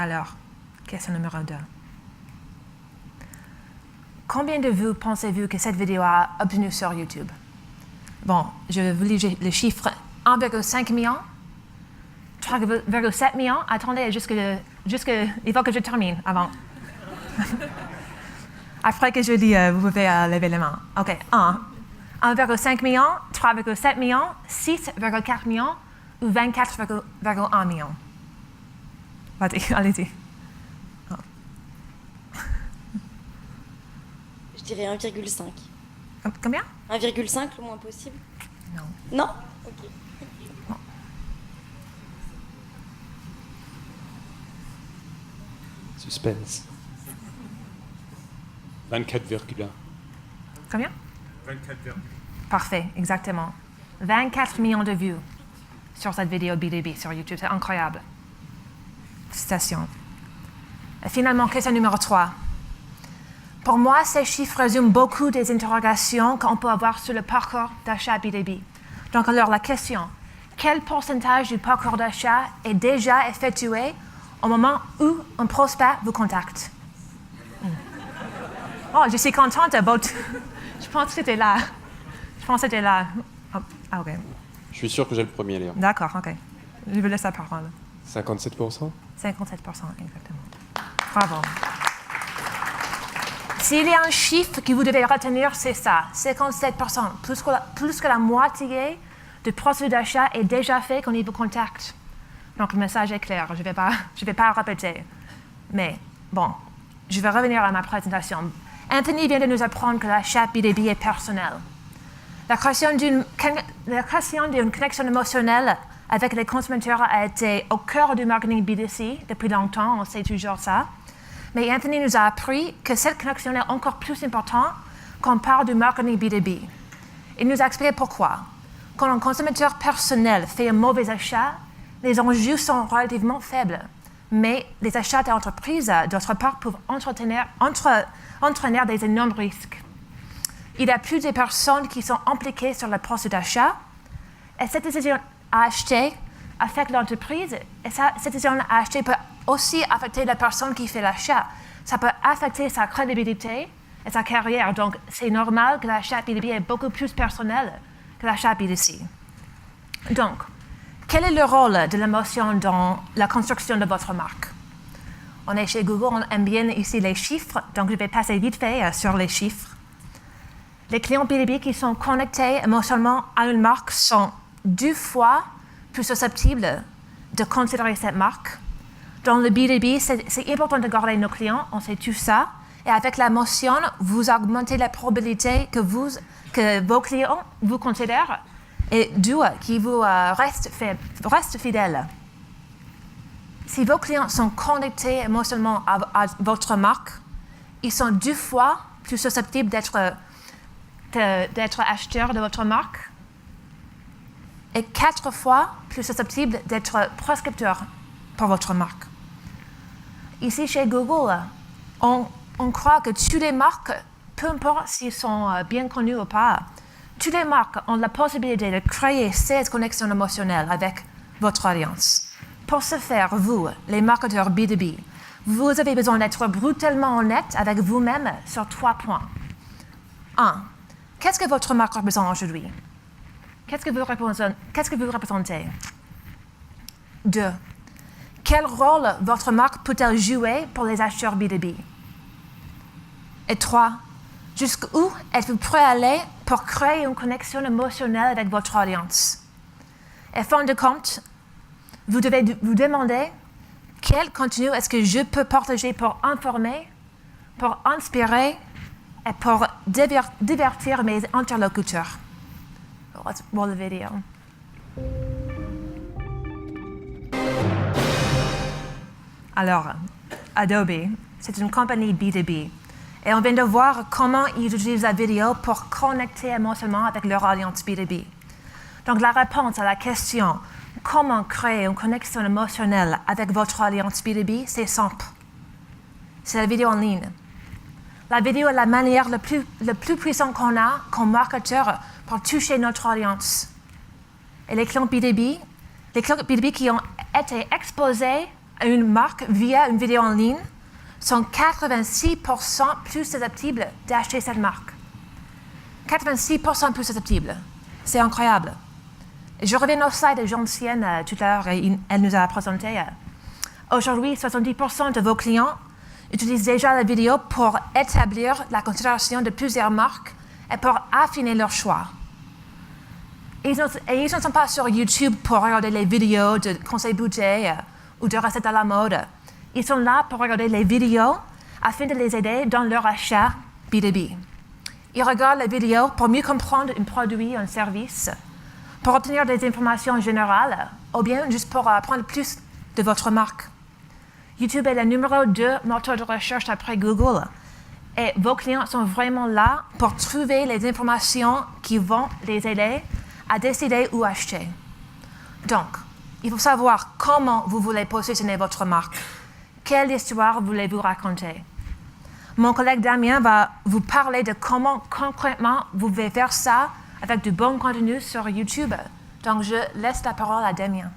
Alors, question numéro 2. Combien de vues pensez-vous que cette vidéo a obtenu sur YouTube? Bon, je vais vous lire le chiffre 1,5 million, 3,7 millions. Attendez, il faut que je termine avant. Après que je dis, vous pouvez lever les mains. OK, 1,5 million, 3,7 millions, 6,4 millions ou 24,1 millions. Vas-y, allez-y. Je dirais 1,5. Combien? 1,5 le moins possible? Non. Non? Ok. Non. Suspense. 24,1. Combien? 24,1. Parfait, exactement. 24 millions de vues sur cette vidéo BDB sur YouTube. C'est incroyable. Félicitations. Et finalement, question numéro 3. Pour moi, ces chiffres résument beaucoup des interrogations qu'on peut avoir sur le parcours d'achat BDB. Donc alors, la question, quel pourcentage du parcours d'achat est déjà effectué au moment où un prospect vous contacte? Oh, je suis contente. Je pense que c'était là. Oh, ah, OK. Je suis sûr que j'ai le premier, Léon. D'accord, OK. Je vous laisse la parole. 57%? 57%, exactement. Bravo. S'il y a un chiffre que vous devez retenir, c'est ça, 57%. Plus que la moitié du processus d'achat est déjà fait quand il vous contacte. Donc, le message est clair. Je vais pas répéter. Mais, bon, je vais revenir à ma présentation. Anthony vient de nous apprendre que l'achat B2B est personnel. La création d'une connexion émotionnelle avec les consommateurs a été au cœur du marketing B2C depuis longtemps, on sait toujours ça. Mais Anthony nous a appris que cette connexion est encore plus importante quand on parle du marketing B2B. Il nous a expliqué pourquoi. Quand un consommateur personnel fait un mauvais achat, les enjeux sont relativement faibles. Mais les achats d'entreprise, d'autre part, peuvent entraîner des énormes risques. Il y a plusieurs personnes qui sont impliquées sur le processus d'achat et cette décision à acheter affecte l'entreprise et cette décision à acheter peut aussi affecter la personne qui fait l'achat. Ça peut affecter sa crédibilité et sa carrière. Donc, c'est normal que l'achat B2B est beaucoup plus personnel que l'achat B2C. Donc, quel est le rôle de l'émotion dans la construction de votre marque? On est chez Google, on aime bien ici les chiffres, donc je vais passer vite fait sur les chiffres. Les clients B2B qui sont connectés émotionnellement à une marque sont 2 fois plus susceptibles de considérer cette marque. Dans le B2B, c'est important de garder nos clients, on sait tout ça. Et avec l'émotion, vous augmentez la probabilité que vos clients vous considèrent et qui vous restent fidèles. Si vos clients sont connectés émotionnellement à votre marque, ils sont 2 fois plus susceptibles d'être acheteurs de votre marque et 4 fois plus susceptibles d'être prescripteurs pour votre marque. Ici, chez Google, on croit que toutes les marques, peu importe s'ils sont bien connus ou pas, toutes les marques ont la possibilité de créer cette connexion émotionnelle avec votre audience. Pour ce faire, vous, les marketeurs B2B, vous avez besoin d'être brutalement honnête avec vous-même sur 3 points. 1. Qu'est-ce que votre marque représente aujourd'hui? Qu'est-ce que vous représentez? 2. Quel rôle votre marque peut-elle jouer pour les acheteurs B2B? Et 3. Jusqu'où êtes-vous prêt à aller pour créer une connexion émotionnelle avec votre audience? Et fin de compte, vous devez vous demander quel contenu est-ce que je peux partager pour informer, pour inspirer et pour divertir mes interlocuteurs. Let's roll the video. Alors, Adobe, c'est une compagnie B2B. Et on vient de voir comment ils utilisent la vidéo pour connecter émotionnellement avec leur audience B2B. Donc, la réponse à la question « Comment créer une connexion émotionnelle avec votre audience B2B ?» c'est simple. C'est la vidéo en ligne. La vidéo est la manière le plus puissante qu'on a comme marketeur pour toucher notre audience. Et les clients B2B qui ont été exposés à une marque via une vidéo en ligne sont 86% plus susceptibles d'acheter cette marque. 86% plus susceptibles. C'est incroyable. Je reviens au slide de Jean-Sienne tout à l'heure, elle nous a présenté. Aujourd'hui, 70% de vos clients utilisent déjà la vidéo pour établir la considération de plusieurs marques et pour affiner leur choix. Ils ne sont pas sur YouTube pour regarder les vidéos de conseils budget ou de recettes à la mode. Ils sont là pour regarder les vidéos afin de les aider dans leur achat B2B. Ils regardent les vidéos pour mieux comprendre un produit ou un service, pour obtenir des informations générales ou bien juste pour apprendre plus de votre marque. YouTube est le numéro 2 moteur de recherche après Google et vos clients sont vraiment là pour trouver les informations qui vont les aider à décider où acheter. Donc, il faut savoir comment vous voulez positionner votre marque. Quelle histoire voulez-vous raconter? Mon collègue Damien va vous parler de comment concrètement vous pouvez faire ça avec du bon contenu sur YouTube. Donc, je laisse la parole à Damien.